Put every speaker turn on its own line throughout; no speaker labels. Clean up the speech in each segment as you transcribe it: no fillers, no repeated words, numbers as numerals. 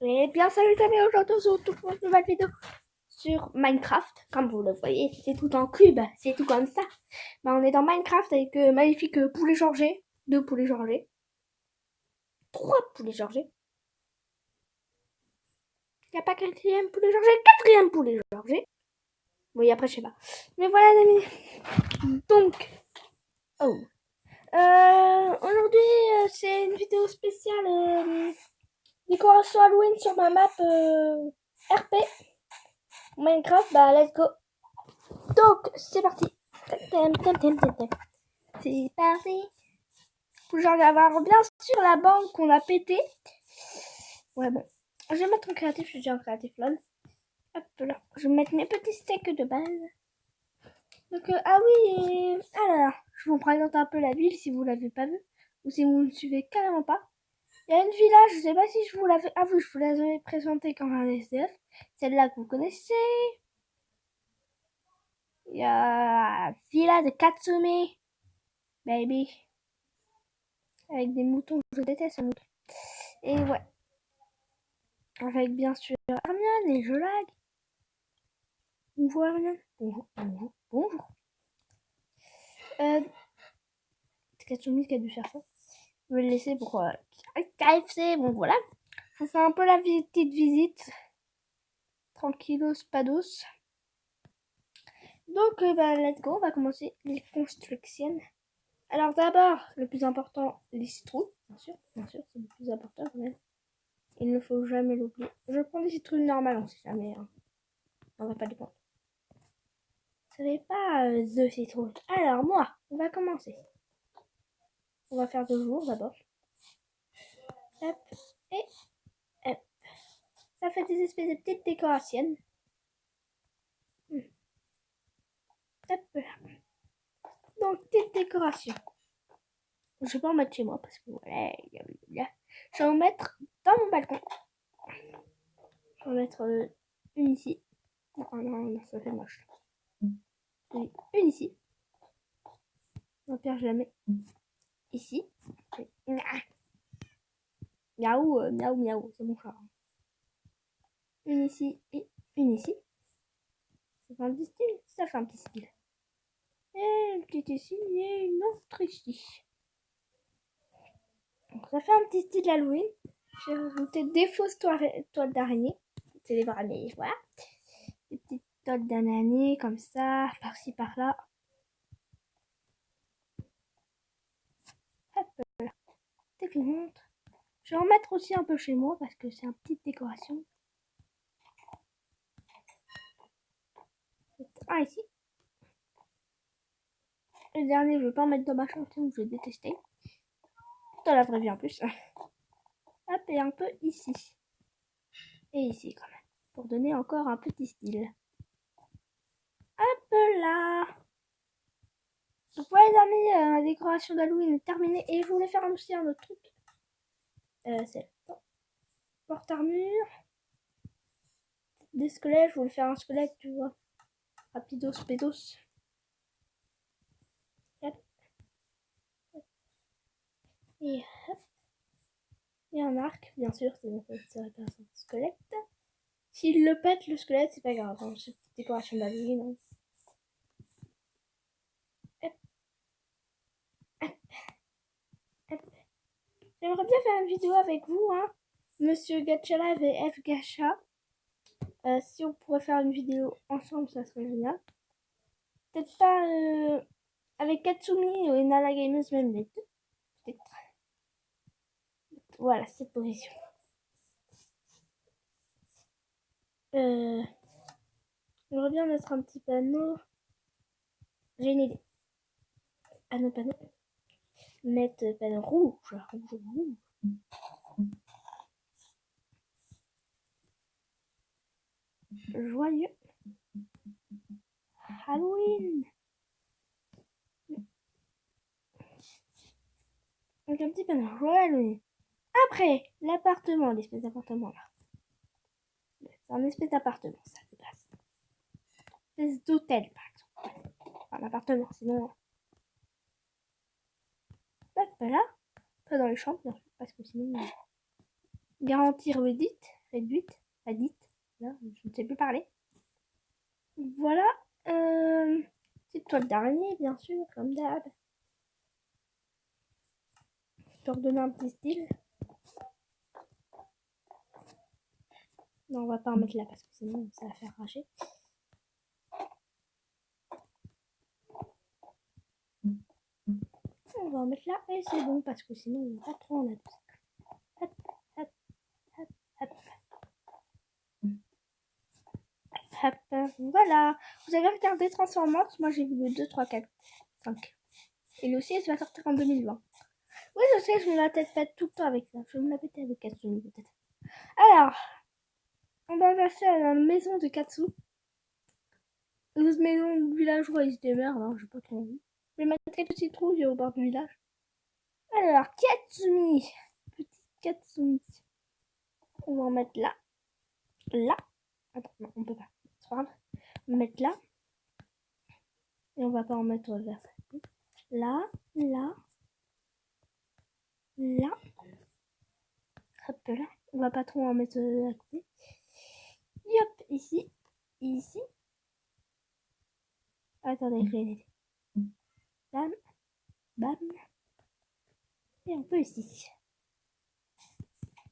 Et bien salut les amis, aujourd'hui on se retrouve pour une nouvelle vidéo sur Minecraft. Comme vous le voyez, c'est tout en cube, c'est tout comme ça. Ben, on est dans Minecraft avec magnifique poulet Georgé, 2 poulets Georgés, 3 poulets Georgés. Il n'y a pas 4e poulet Georgé, 4e poulet Georgé. Oui, après je sais pas. Mais voilà les amis. Donc, aujourd'hui c'est une vidéo spéciale décoration Halloween sur ma map RP. Minecraft, bah let's go. Donc, c'est parti. C'est parti. Faut genre avoir bien sûr la banque qu'on a pété. Ouais, bon. Je vais mettre en créatif, je suis déjà en créatif, lol. Hop là. Je vais mettre mes petits steaks de base. Donc, ah oui, alors, je vous présente un peu la ville si vous l'avez pas vue. Ou si vous ne suivez carrément pas. Il y a une villa, je sais pas si je vous l'avais... Ah oui, je vous l'avais présentée comme un SDF. Celle-là que vous connaissez. Il y a Villa de Katsume. Baby. Avec des moutons, je déteste les moutons. Et ouais. Avec bien sûr Hermione et je lag. Bonjour Hermione. Bonjour, bonjour, bonjour. C'est Katsumi qui a dû faire ça. Je vais le laisser pour KFC. Bon voilà. Ça fait un peu la petite visite. Tranquillos, pados. Donc let's go, on va commencer les constructions. Alors d'abord, le plus important, les citrouilles. Bien sûr, c'est le plus important quand même. Il ne faut jamais l'oublier. Je prends des citrouilles normales, on sait jamais. Hein. On va pas les prendre. Ce n'est pas The citrouilles. Alors moi, on va commencer. On va faire 2 jours d'abord. Hop, et hop. Ça fait des espèces de petites décorations. Hop là. Donc, petites décorations. Je vais pas en mettre chez moi parce que voilà, je vais en mettre dans mon balcon. Je vais en mettre une ici. Oh non, ça fait moche. Oui, une ici. Au pire, je la mets ici. Miaou, miaou, miaou, c'est mon chat. Une ici et une ici. Ça fait un petit style. Ça fait un petit style. Et une petite ici et une autre ici. Donc, ça fait un petit style Halloween. J'ai rajouté des fausses toiles d'araignée. C'est les araignées, voilà. Des petites toiles d'araignée comme ça, par-ci par-là. Hop là. Dès que je montre. Je vais en mettre aussi un peu chez moi parce que c'est une petite décoration. Un ici. Le dernier, je vais pas en mettre dans ma chambre, je vais détester. Dans la vraie vie en plus. Hop, et un peu ici. Et ici quand même. Pour donner encore un petit style. Hop là. Donc voilà les amis, la décoration d'Halloween est terminée. Et je voulais faire aussi un autre truc. C'est porte-armure. Des squelettes, je voulais faire un squelette, tu vois. Rapidos, pédos. Hop. Et hop. Et un arc, bien sûr, sinon ça serait pas un squelette. S'il le pète, le squelette, c'est pas grave. Hein. C'est une petite décoration d'Halloween. Hein. Hop. Hop. Hop. J'aimerais bien faire une vidéo avec vous, hein. Monsieur Gachalive et F Gacha. Si on pourrait faire une vidéo ensemble, ça serait génial. Peut-être pas avec Katsumi et Nala Gamers, même les deux. Peut-être. Voilà, cette position. J'aimerais bien mettre un petit panneau. J'ai une idée. Panneau. Mettre panneau rouge. Joyeux Halloween. Donc un petit panneau joyeux Halloween. Après, l'appartement, l'espèce d'appartement là. C'est un espèce d'appartement, ça de base. Une espèce d'hôtel par exemple. Enfin, l'appartement, sinon. Hop là. Pas dans les chambres, bien sûr, parce que sinon. Garantir Reddit. réduite, adite, là, je ne sais plus parler. Voilà, petite toile d'araignée, bien sûr, comme d'hab. Je peux redonner un petit style. Non, on va pas en mettre là parce que sinon ça va faire racher. On va en mettre là et c'est bon parce que sinon on va pas trop en a tout ça. Hop, hop, hop, hop. Hop, voilà. Vous avez regardé Transformers? Moi j'ai vu le 2, 3, 4, 5. Et le 6 va sortir en 2020. Oui, je sais, je me la tête faite tout le temps avec ça. Je vais me la péter avec Katsumi peut-être. Alors, on va passer à la maison de Katsu. Une maison de villageois, ils se démerdent, hein, j'ai pas trop envie. Je vais mettre quelques citrouilles au bord du village. Alors, Katsumi. Petite Katsumi. On va en mettre là. Là. Attends, non, on peut pas. C'est pas grave. On va mettre là. Et on va pas en mettre vers ça. Là, là, là. Hop là. On va pas trop en mettre à côté. Hop, ici. Ici. Attendez, je vais l'aider. Bam. Bam. Et un peu ici.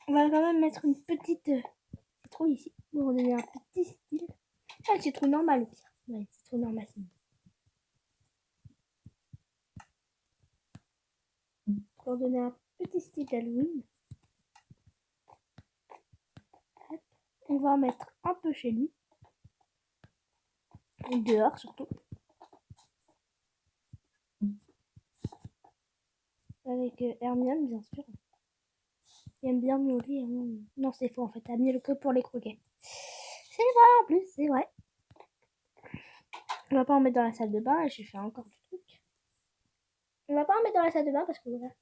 On va quand même mettre une petite citrouille ici. Pour donner un petit style. Ah, une citrouille normale au pire. Ouais, une citrouille normale. Pour donner un petit style d'Halloween. On va en mettre un peu chez lui. Dehors surtout. Avec Hermione, bien sûr. Il aime bien miauler. Non, c'est faux en fait. Elle miaule que pour les croquets. C'est vrai en plus, c'est vrai. On va pas en mettre dans la salle de bain. J'ai fait encore du truc. On va pas en mettre dans la salle de bain parce que voilà.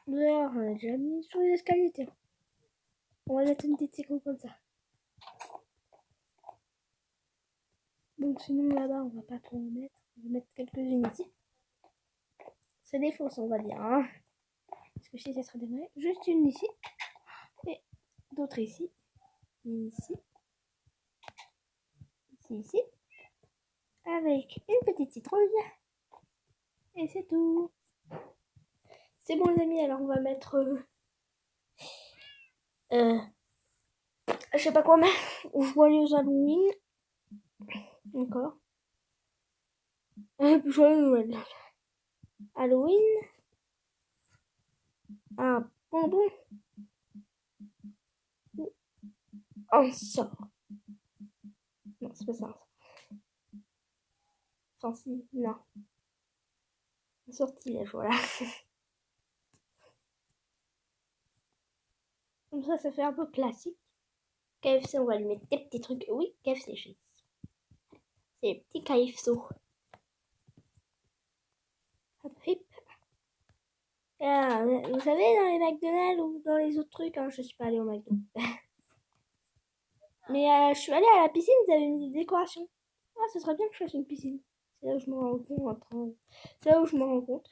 Dehors, on a déjà mis sur les escaliers. Tiens. On va mettre une petite citrouille comme ça. Donc sinon là-bas, on va pas trop en mettre. On va mettre quelques-unes ici. C'est des fausses, on va dire. Hein. Parce que si ça serait des vraies. Juste une ici. Et d'autres ici. Ici. Ici. Avec une petite citrouille. Et c'est tout. C'est bon les amis, alors on va mettre... je sais pas quoi mettre. Joyeux Halloween. Encore. Joyeux Noël. Halloween. Un bonbon. Un sort. Non, c'est pas ça. Enfin si, non. Un sortilège, voilà. Comme ça fait un peu classique. KFC, on va lui mettre des petits trucs. Oui, KFC, c'est les petits KFC. Hop, hip. Ah, vous savez, dans les McDonald's ou dans les autres trucs, hein, je suis pas allée au McDo. Mais je suis allée à la piscine, vous avez mis des décorations. Ah, ce serait bien que je fasse une piscine. C'est là où je me rends compte. C'est là où je me rends compte.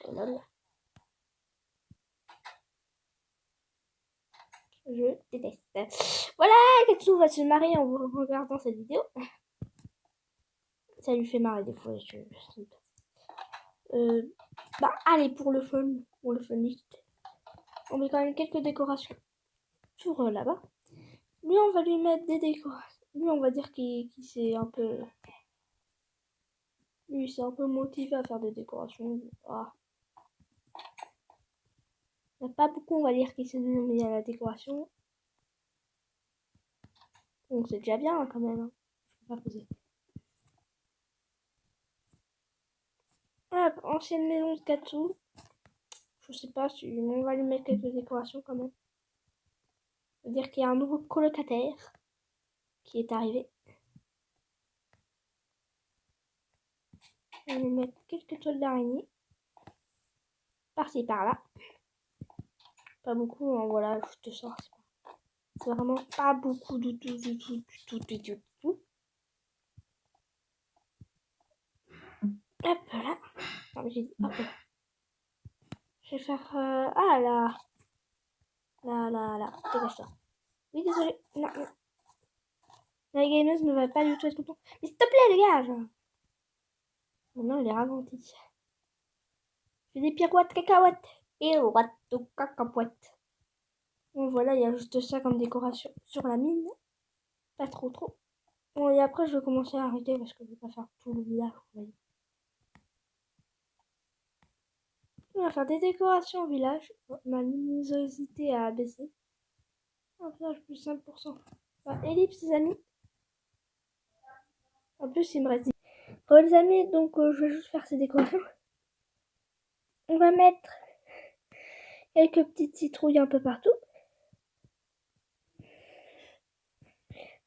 Je déteste. Voilà, Katsu va se marrer en regardant cette vidéo. Ça lui fait marrer des fois. Bah, allez, pour le fun. Pour le fun. On met quand même quelques décorations sur là-bas. Lui, on va lui mettre des décorations. Lui, on va dire qu'il s'est un peu... Lui, il s'est un peu motivé à faire des décorations. Ah. Il n'y a pas beaucoup, on va dire, qui s'est mis à la décoration. Donc, c'est déjà bien, hein, quand même. Hein. Je peux pas poser. Hop, ancienne maison de Katsu. Je sais pas si on va lui mettre quelques décorations quand même. C'est-à-dire qu'il y a un nouveau colocataire qui est arrivé. On va lui mettre quelques toiles d'araignée. Par-ci, par-là. Pas beaucoup, hein, voilà, je te sors. C'est vraiment pas beaucoup du tout. Hop là. Non, mais j'ai dit hop là. Je vais faire... ah là. Là. Dégage-toi. Oui, désolé. Non. La gameuse ne va pas du tout être content. Mais s'il te plaît, dégage. Maintenant, il est ralenti. Fais des pirouettes cacahuètes. Pirouettes ou cacahuètes. Bon, voilà, il y a juste ça comme décoration sur la mine. Pas trop. Bon, et après, je vais commencer à arrêter parce que je vais pas faire tout le village. On va faire des décorations au village. Ma luminosité a baissé. Un village plus 5%. Bah, ellipse, les amis. En plus, il me reste. Bon, les amis, donc je vais juste faire ces décorations. On va mettre quelques petites citrouilles un peu partout.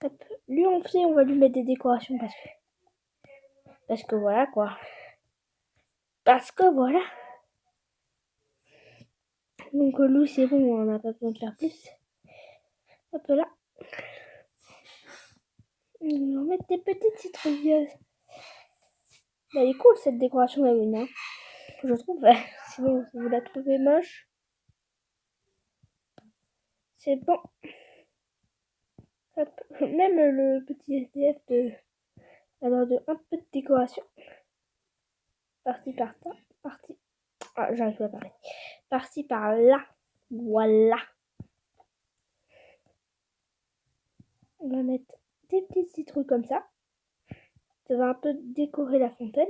Hop. Lui, on va lui mettre des décorations parce que voilà quoi. Parce que voilà. Donc Lou, c'est bon, on n'a pas besoin de faire plus. Hop là. On va mettre des petites citrouilleuses. Elle est cool cette décoration la lune, hein. Je trouve. Sinon, si vous la trouvez moche, c'est bon. Hop. Même le petit SDF de avoir un peu de décoration. Parti par là. Parti. Ah, j'arrive pas à parler. Parti par là. Voilà. On va mettre des petites citrouilles comme ça. Ça va un peu décorer la fontaine.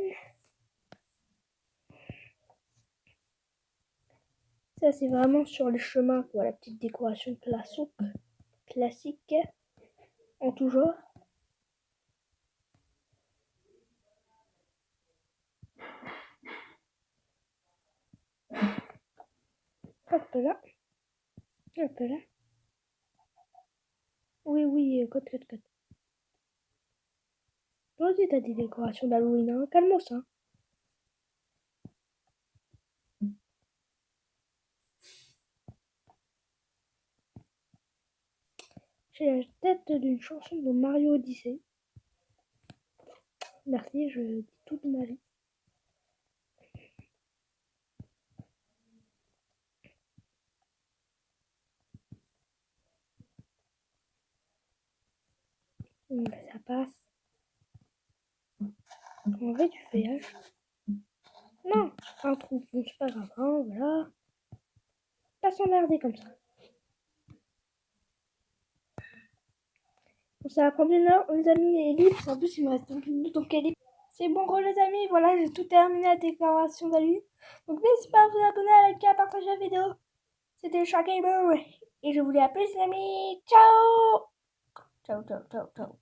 Ça, c'est vraiment sur le chemin, quoi. La petite décoration classique en tout genre. Hop là. Hop là. Oui, cote. Toi aussi, t'as des décorations d'Halloween, hein. Calme-moi ça. J'ai la tête d'une chanson de Mario Odyssey. Merci, je dis toute ma vie. Ça passe. On fait du feuillage. Non, un trou. Bon, c'est pas grave, hein, voilà. Pas s'emmerder comme ça. Bon, ça va prendre une heure, les amis, ellipse. En plus, il me reste 5 minutes, donc ellipse. C'est bon, gros, les amis. Voilà, j'ai tout terminé la déclaration d'Ali. Donc, n'hésitez pas à vous abonner, à liker, à partager la vidéo. C'était Shark Gamer. Et je vous dis à plus, les amis. Ciao! Ciao.